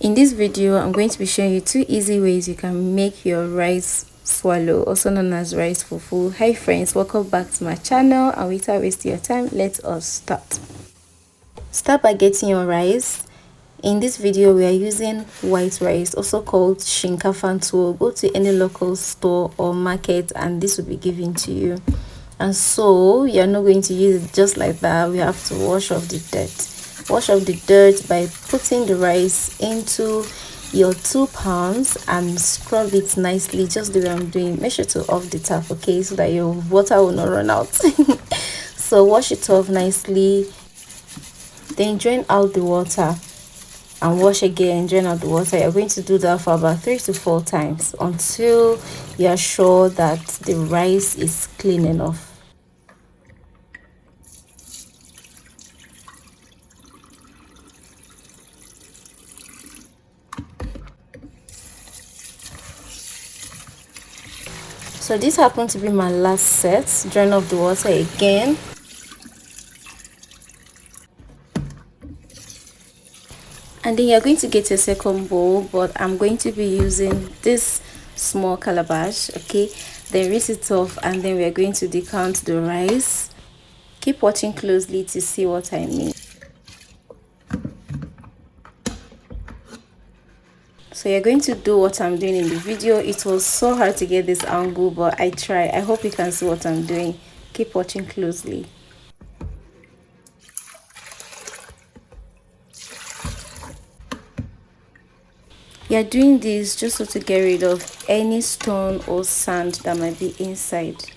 In this video, I'm going to be showing you 2 easy ways you can make your rice swallow, also known as rice fufu. Hi friends, welcome back to my channel, and without wasting your time, let us start. Start by getting your rice. In this video, we are using white rice, also called shinkafan tuwo. Go to any local store or market and this will be given to you. And so you're not going to use it just like that. We have to wash off the dirt. Wash off the dirt by putting the rice into your 2 pounds and scrub it nicely, just the way I'm doing. Make sure to off the tap, okay, so that your water will not run out. So wash it off nicely, then drain out the water and wash again, drain out the water. You're going to do that for about 3 to 4 times until you are sure that the rice is clean enough. So this happened to be my last set. Drain off the water again. And then you're going to get your second bowl, but I'm going to be using this small calabash, okay? Then rinse it off and then we're going to decant the rice. Keep watching closely to see what I mean. So you're going to do what I'm doing in the video. It was so hard to get this angle, but I try. I hope you can see what I'm doing. Keep watching closely. You're doing this just so to get rid of any stone or sand that might be inside.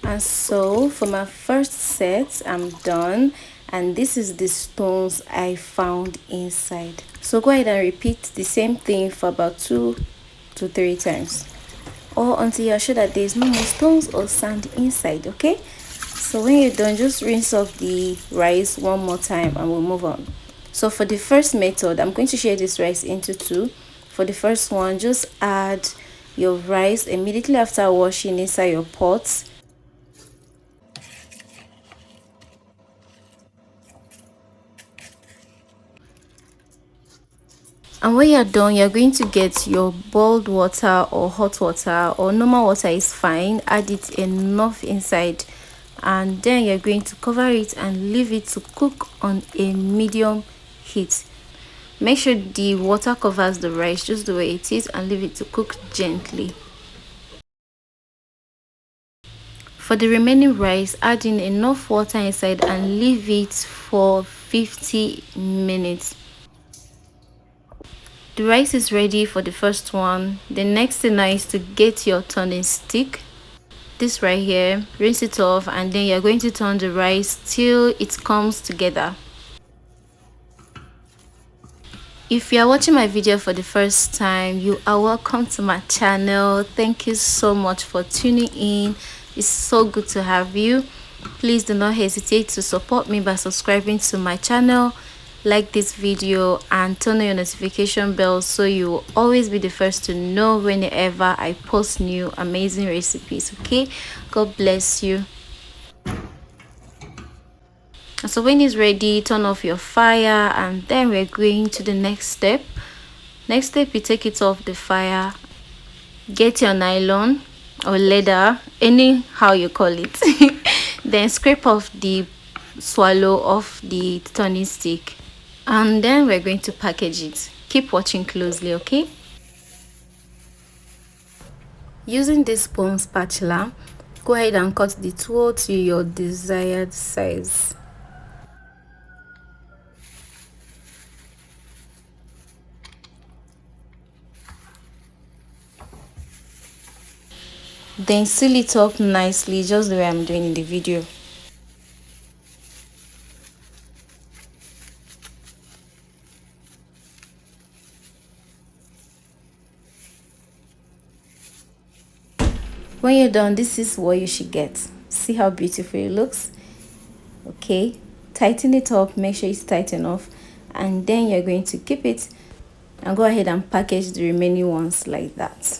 And so for my first set, I'm done, and this is the stones I found inside. So go ahead and repeat the same thing for about 2 to 3 times, or until you're sure that there's no more stones or sand inside, okay? So when you're done, just rinse off the rice one more time and we'll move on. So for the first method, I'm going to share this rice into 2. For the first one, just add your rice immediately after washing inside your pot. And when you're done, you're going to get your boiled water or hot water or normal water is fine. Add it enough inside, and then you're going to cover it and leave it to cook on a medium heat. Make sure the water covers the rice just the way it is and leave it to cook gently. For the remaining rice, add in enough water inside and leave it for 50 minutes. The rice is ready for the first one. The next thing now is to get your turning stick. This right here, rinse it off, and then you're going to turn the rice till it comes together. If you are watching my video for the first time, you are welcome to my channel. Thank you so much for tuning in. It's so good to have you. Please do not hesitate to support me by subscribing to my channel, like this video, and turn on your notification bell so you will always be the first to know whenever I post new amazing recipes. Okay, God bless you. So when it's ready, turn off your fire, and then we're going to the next step. Next step, you take it off the fire, get your nylon or leather, anyhow you call it. Then scrape off the swallow of the turning stick, and then we're going to package it. Keep watching closely, okay? Using this spoon spatula, go ahead and cut the tuwo to your desired size. Then seal it up nicely, just the way I'm doing in the video. When you're done, this is what you should get. See how beautiful it looks? Okay, tighten it up, make sure it's tight enough, and then you're going to keep it and go ahead and package the remaining ones like that.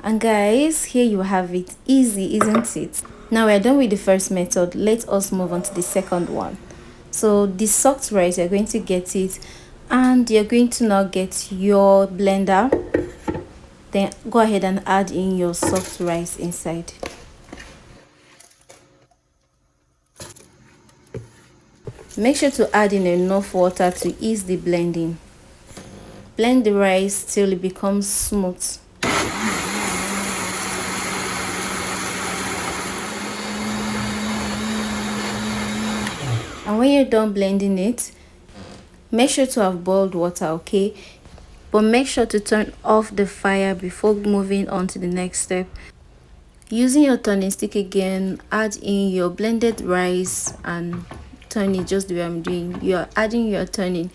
And guys, here you have it. Easy, isn't it? Now we're done with the first method. Let us move on to the second one. So the soaked rice, you're going to get it, and you're going to now get your blender. Then go ahead and add in your soaked rice inside. Make sure to add in enough water to ease the blending. Blend the rice till it becomes smooth. And when you're done blending it, make sure to have boiled water, okay? But make sure to turn off the fire before moving on to the next step. Using your turning stick again, add in your blended rice and turn it just the way I'm doing. You're adding your turning.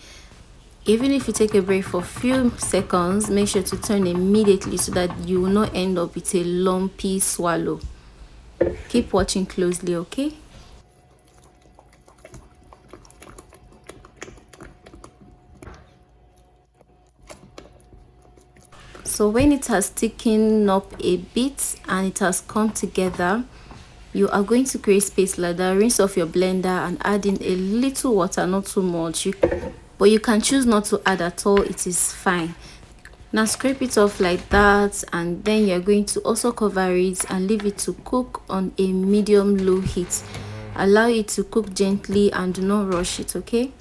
Even if you take a break for a few seconds, make sure to turn immediately so that you will not end up with a lumpy swallow. Keep watching closely, okay? So when it has thickened up a bit and it has come together, you are going to create space like that. Rinse off your blender and add in a little water, not too much. But you can choose not to add at all, it is fine. Now scrape it off like that, and then you're going to also cover it and leave it to cook on a medium low heat. Allow it to cook gently and do not rush it, okay?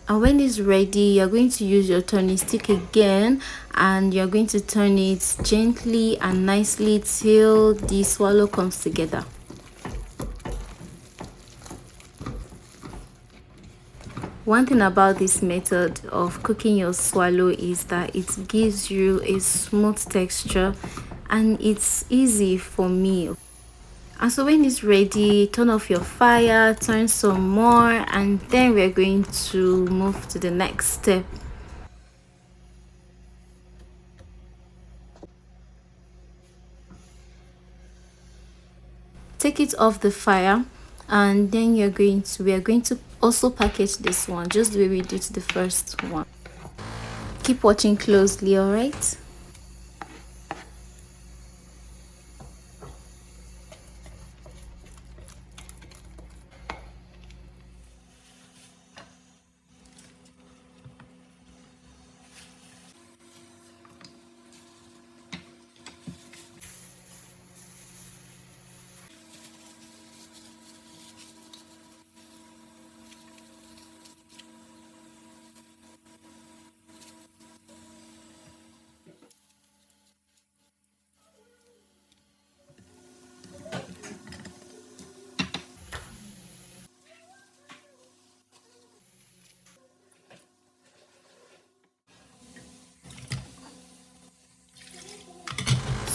And when it's ready, you're going to use your turning stick again, and you're going to turn it gently and nicely till the swallow comes together. One thing about this method of cooking your swallow is that it gives you a smooth texture and it's easy for me. And so when it's ready, turn off your fire, turn some more, and then we're going to move to the next step. Take it off the fire, and then we are going to also package this one just the way we did the first one. Keep watching closely, all right?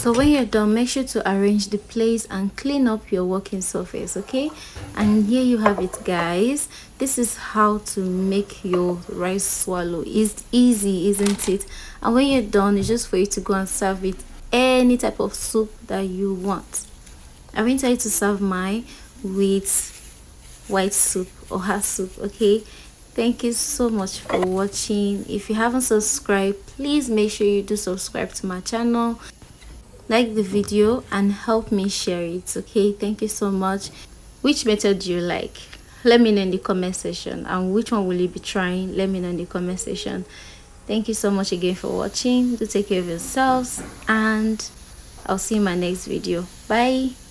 So when you're done, make sure to arrange the plates and clean up your working surface, okay? And here you have it, guys. This is how to make your rice swallow. It's easy, isn't it? And when you're done, it's just for you to go and serve with any type of soup that you want. I'm going to tell you to serve mine with white soup or hot soup, okay? Thank you so much for watching. If you haven't subscribed, please make sure you do subscribe to my channel, like the video, and help me share it, okay? Thank you so much. Which method do you like? Let me know in the comment section, and which one will you be trying? Let me know in the comment section. Thank you so much again for watching. Do take care of yourselves, and I'll see you in my next video. Bye.